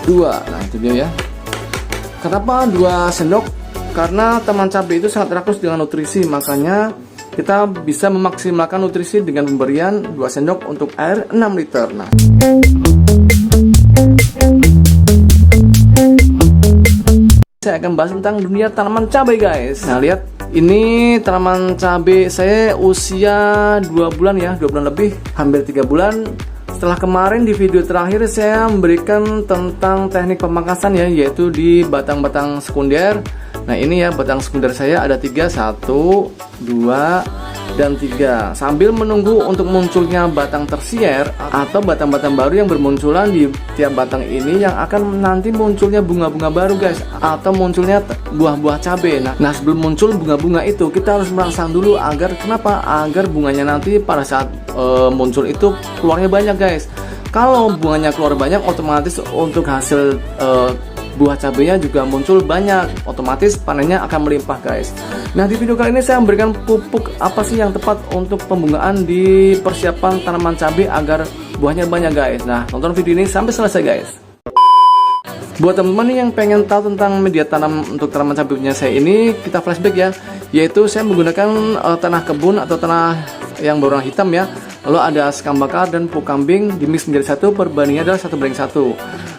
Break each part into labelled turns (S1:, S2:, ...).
S1: 2. Nah itu dia ya. Kenapa 2 sendok? Karena taman cabai itu sangat rakus dengan nutrisi, makanya kita bisa memaksimalkan nutrisi dengan pemberian 2 sendok untuk air 6 liter. Nah, saya akan bahas tentang dunia tanaman cabai guys. Nah lihat, ini tanaman cabai saya usia 2 bulan ya, 2 bulan lebih, hampir 3 bulan. Setelah kemarin di video terakhir saya memberikan tentang teknik pemangkasan ya, yaitu di batang-batang sekunder. Nah ini ya batang sekunder saya ada 3, 1, 2, dan 3. Sambil menunggu untuk munculnya batang tersier atau batang-batang baru yang bermunculan di tiap batang ini, yang akan nanti munculnya bunga-bunga baru guys, atau munculnya buah-buah cabai. Nah sebelum muncul bunga-bunga itu kita harus merangsang dulu agar kenapa? Agar bunganya nanti pada saat muncul itu keluarnya banyak guys. Kalau bunganya keluar banyak, otomatis untuk hasil buah cabenya juga muncul banyak, otomatis panennya akan melimpah guys. Nah di video kali ini saya memberikan pupuk apa sih yang tepat untuk pembungaan di persiapan tanaman cabai agar buahnya banyak guys. Nah tonton video ini sampai selesai guys. Buat teman-teman yang pengen tahu tentang media tanam untuk tanaman cabai punya saya ini, kita flashback ya, yaitu saya menggunakan tanah kebun atau tanah yang berwarna hitam ya. Lalu ada sekam bakar dan pupuk kambing di mix menjadi 1, perbandingannya adalah 1:1.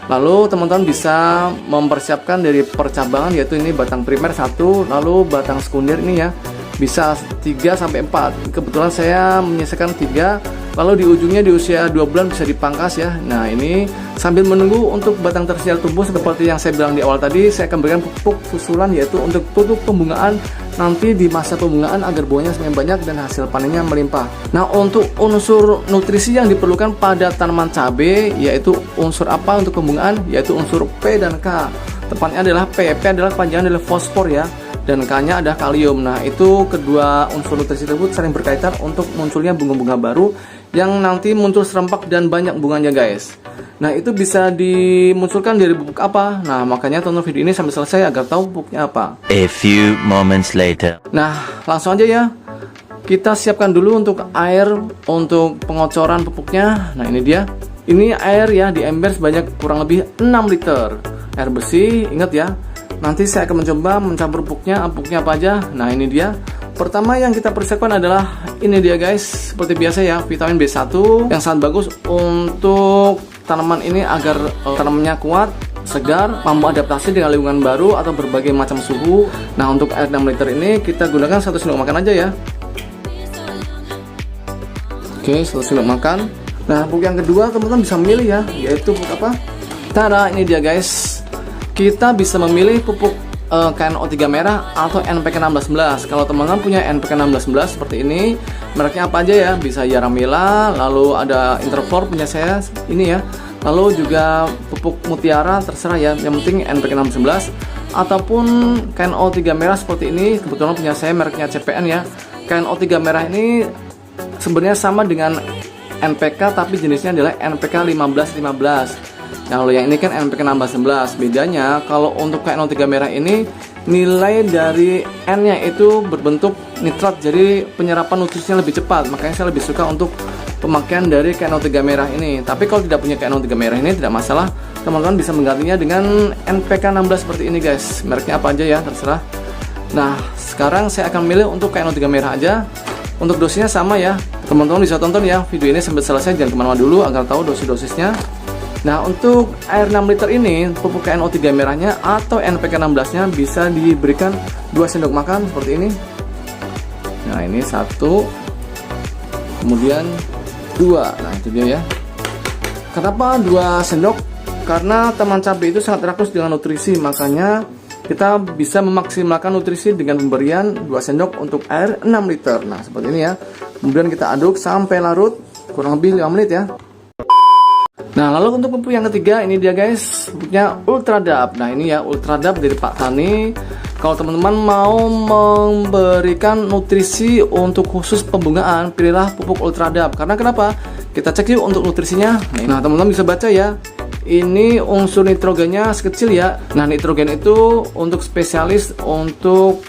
S1: Lalu teman-teman bisa mempersiapkan dari percabangan, yaitu ini batang primer 1, lalu batang sekunder ini ya bisa 3-4. Kebetulan saya menyelesaikan 3, lalu di ujungnya di usia 2 bulan bisa dipangkas ya. Nah ini sambil menunggu untuk batang tersier tumbuh seperti yang saya bilang di awal tadi, saya akan berikan pupuk susulan, yaitu untuk pembungaan nanti di masa pembungaan agar buahnya semakin banyak dan hasil panennya melimpah. Nah untuk unsur nutrisi yang diperlukan pada tanaman cabai, yaitu unsur apa untuk pembungaan? Yaitu unsur P dan K. Tepatnya adalah P adalah panjangan dari fosfor ya, dan K-nya ada kalium. Nah itu kedua unsur nutrisi tersebut saling berkaitan untuk munculnya bunga-bunga baru yang nanti muncul serempak dan banyak bunganya guys. Nah itu bisa dimunculkan dari pupuk apa? Nah makanya tonton video ini sampai selesai agar tahu pupuknya apa.
S2: A few moments later.
S1: Nah langsung aja ya, kita siapkan dulu untuk air untuk pengocoran pupuknya. Nah ini dia, ini air ya di ember sebanyak kurang lebih 6 liter air bersih. Ingat ya, nanti saya akan mencoba mencampur pupuknya apa aja. Nah ini dia. Pertama yang kita persiapkan adalah ini dia guys, seperti biasa ya, vitamin B1 yang sangat bagus untuk tanaman ini agar tanamannya kuat, segar, mampu adaptasi dengan lingkungan baru atau berbagai macam suhu. Nah untuk air 6 liter ini kita gunakan 1 sendok makan aja ya. Oke, 1 sendok makan. Nah pupuk yang kedua teman-teman bisa memilih ya, yaitu pupuk apa? Tada, ini dia guys. Kita bisa memilih pupuk KNO3 merah atau NPK 1611. Kalau teman-teman punya NPK 1611 seperti ini, mereknya apa aja ya? Bisa Yaramila, lalu ada Interflor punya saya ini ya. Lalu juga pupuk Mutiara terserah ya, yang penting NPK 1611 ataupun KNO3 merah seperti ini. Kebetulan punya saya mereknya CPN ya. KNO3 merah ini sebenarnya sama dengan NPK tapi jenisnya adalah NPK 1515. Nah, kalau yang ini kan NPK 1611. Bedanya kalau untuk KNO3 merah ini nilai dari N-nya itu berbentuk nitrat, jadi penyerapan nutrisinya lebih cepat. Makanya saya lebih suka untuk pemakaian dari KNO3 merah ini. Tapi kalau tidak punya KNO3 merah ini tidak masalah, teman-teman bisa menggantinya dengan NPK 16 seperti ini guys. Mereknya apa aja ya, terserah. Nah, sekarang saya akan milih untuk KNO3 merah aja. Untuk dosisnya sama ya, teman-teman bisa tonton ya video ini sampai selesai, jangan kemana-mana dulu agar tahu dosis-dosisnya. Nah untuk air 6 liter ini, pupuk KNO3 merahnya atau NPK 16 nya bisa diberikan 2 sendok makan seperti ini. Nah ini 1, kemudian 2. Nah itu dia ya. Kenapa 2 sendok? Karena taman cabai itu sangat rakus dengan nutrisi, makanya kita bisa memaksimalkan nutrisi dengan pemberian 2 sendok untuk air 6 liter. Nah seperti ini ya. Kemudian kita aduk sampai larut kurang lebih 5 menit ya. Nah lalu untuk pupuk yang ketiga, ini dia guys, pupuknya Ultradap. Nah ini ya Ultradap dari Pak Tani. Kalau teman-teman mau memberikan nutrisi untuk khusus pembungaan, pilihlah pupuk Ultradap. Karena kenapa? Kita cek yuk untuk nutrisinya. Nah teman-teman bisa baca ya, ini unsur nitrogennya sekecil ya. Nah nitrogen itu untuk spesialis untuk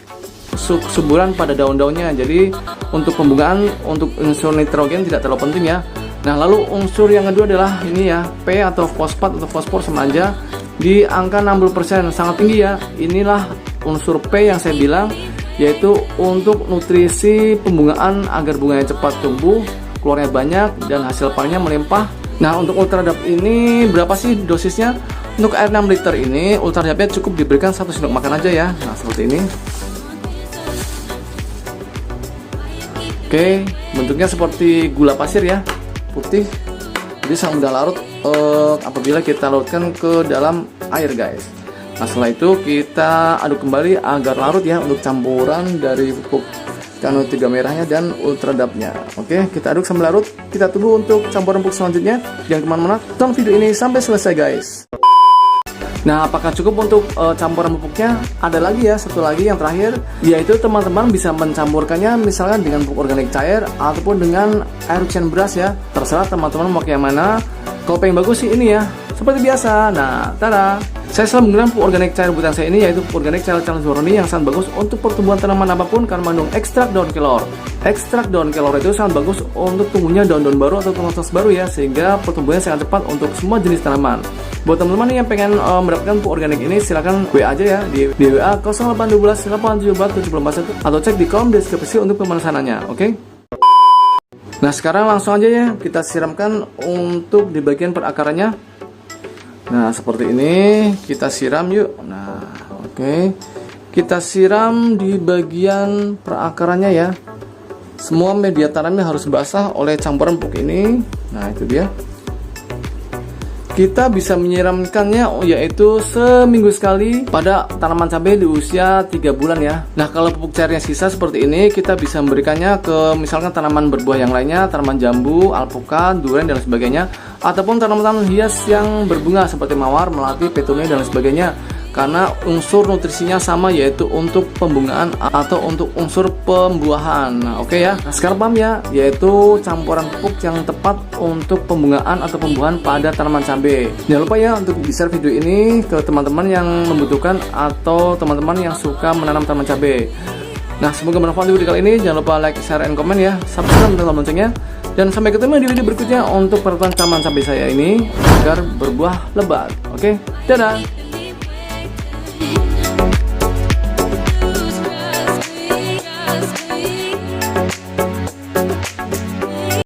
S1: suburan pada daun-daunnya. Jadi untuk pembungaan untuk unsur nitrogen tidak terlalu penting ya. Nah lalu unsur yang kedua adalah ini ya, P atau fosfat atau fosfor sama aja. di angka 60%, sangat tinggi ya. Inilah unsur P yang saya bilang, yaitu untuk nutrisi pembungaan agar bunganya cepat tumbuh, keluarnya banyak, dan hasil panennya melimpah. Nah, untuk Ultradap ini berapa sih dosisnya? Untuk air 6 liter ini, Ultradapnya cukup diberikan 1 sendok makan aja ya. Nah, seperti ini. Oke, bentuknya seperti gula pasir ya, putih. Jadi sangat mudah larut apabila kita larutkan ke dalam air, guys. Nah, setelah itu kita aduk kembali agar larut ya untuk campuran dari pupuk Cyanuric 3 merahnya dan Ultradapnya. Oke, kita aduk sampai larut. Kita tunggu untuk campuran pupuk selanjutnya. Jangan kemana-mana, tonton video ini sampai selesai, guys. Nah, apakah cukup untuk campuran pupuknya? Ada lagi ya, satu lagi yang terakhir, yaitu teman-teman bisa mencampurkannya misalkan dengan pupuk organik cair ataupun dengan air cucian beras ya. Terserah teman-teman mau yang mana. Kalau pengen bagus sih ini ya, seperti biasa. Nah, tada! Saya selalu menggunakan pupuk organik cair buatan saya ini, yaitu pupuk organik cair Cyanuric yang sangat bagus untuk pertumbuhan tanaman apapun karena mengandung ekstrak daun kelor. Ekstrak daun kelor itu sangat bagus untuk tumbuhnya daun-daun baru atau tunas baru ya, sehingga pertumbuhannya sangat cepat untuk semua jenis tanaman. Buat teman-teman yang pengen mendapatkan pupuk organik ini, silahkan WA aja ya di WA 0812 874 741 atau cek di kolom deskripsi untuk pemesanannya. Oke? Nah, sekarang langsung aja ya kita siramkan untuk di bagian perakarannya. Nah, seperti ini kita siram yuk. Nah, oke. Kita siram di bagian perakarannya ya. Semua media tanamnya harus basah oleh campuran pupuk ini. Nah, itu dia. Kita bisa menyiramkannya yaitu seminggu sekali pada tanaman cabai di usia 3 bulan ya. Nah, kalau pupuk cairnya sisa seperti ini, kita bisa memberikannya ke misalkan tanaman berbuah yang lainnya, tanaman jambu, alpukat, durian dan sebagainya, ataupun tanaman-tanaman hias yang berbunga seperti mawar, melati, petunia dan sebagainya. Karena unsur nutrisinya sama, yaitu untuk pembungaan atau untuk unsur pembuahan. Nah, oke ya. Nah, sekarang paham ya, yaitu campuran pupuk yang tepat untuk pembungaan atau pembuahan pada tanaman cabai. Jangan lupa ya untuk di-share video ini ke teman-teman yang membutuhkan atau teman-teman yang suka menanam tanaman cabai. Nah, semoga bermanfaat di video kali ini. Jangan lupa like, share, and comment ya. Subscribe dan tekan loncengnya. Dan sampai ketemu di video berikutnya untuk perawatan tanaman cabai saya ini agar berbuah lebat. Oke, dadah.